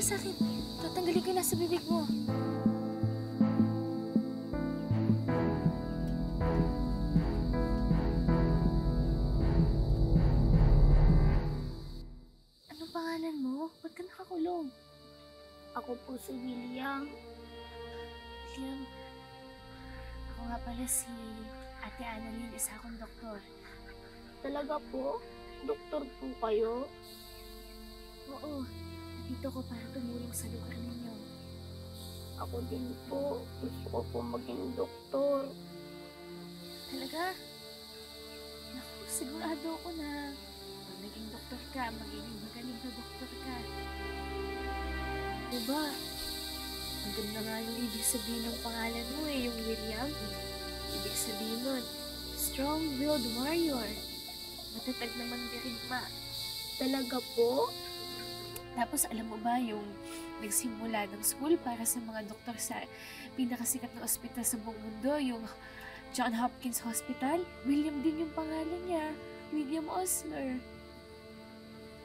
sa akin. Tatanggalin ko yung nasa bibig mo. Anong pangalan mo? Ba't ka nakakulong? Ako po si William. William, ako nga pala si Ate Annalyn, isa akong doktor. Talaga po? Doktor po kayo? Oo, nandito ko para tumulong sa lugar ninyo. Ako din po. Gusto ko po maging doktor. Talaga? Naku, sigurado ako na pag naging doktor ka, magiging magaling na doktor ka. Diba? Ang ganda nga yung ibig sabihin ng pangalan mo yung William. Ibig sabihin nun, strong-willed warrior. Matatag na mandirigma. Talaga po? Tapos alam mo ba yung nagsimula ng school para sa mga doktor sa pinakasikat na ospital sa buong mundo, yung John Hopkins Hospital? William din yung pangalan niya. William Osler.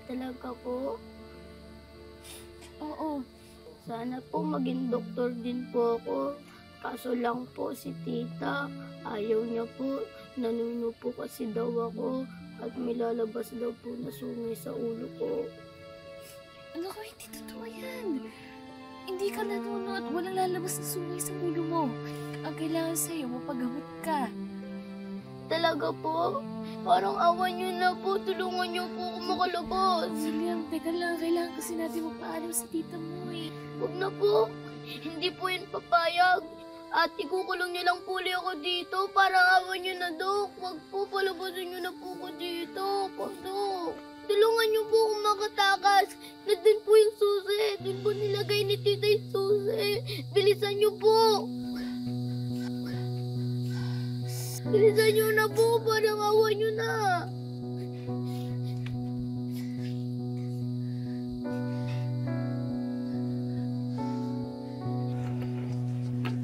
Talaga po? Oo. Sana po maging doktor din po ako. Kaso lang po si tita, ayaw niya po. Nanuno po kasi daw ako at may lalabas daw po na sungay sa ulo ko. Ano ko, hindi totoo yan. Hindi ka nanuno at walang lalabas na sungay sa ulo mo. Ang kailangan sa'yo, mapagamot ka. Talaga po? Parang awan niyo na po. Tulungan niyo po ako makalabas. William, teka lang. Kailangan kasi natin magpaalam sa tita mo eh. Huwag na po. Hindi po yun papayag. At ikukulong niyo lang po ako dito. Parang awan niyo na, Dok. Huwag po, palabasin niyo na po ako dito. Dok. Tulungan niyo po akong makatakas. Nandun po yung susi. Doon po nilagay ni tita yung susi. Bilisan niyo po. Bilisan niyo na po. Parang awan niyo na.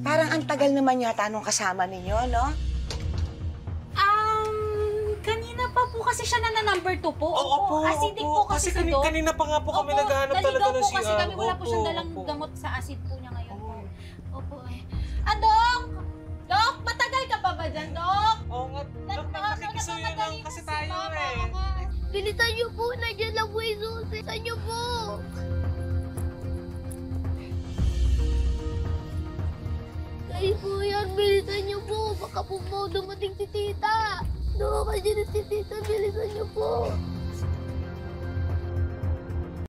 Parang ang tagal naman yata nung kasama ninyo, no? Kanina pa po kasi siya na number 2 po. Oo po. Acidic po kasi si Doc. Kanina pa nga po kami naghahanap talaga ng po CR. kasi kami, wala po siyang dalang gamot sa acid po niya ngayon po. Opo eh. Doc! Doc, matagal ka pa ba dyan, Doc? Oo nga, Dok, nakikisuyo lang kasi tayo eh. Bilisan niyo po. Nandiyan lang po yung susi. Bilisan niyo po. Kayo po yan. Bilisan niyo po. Baka po dumating si tita. Dok, kasi na si tita. Bilisan niyo po.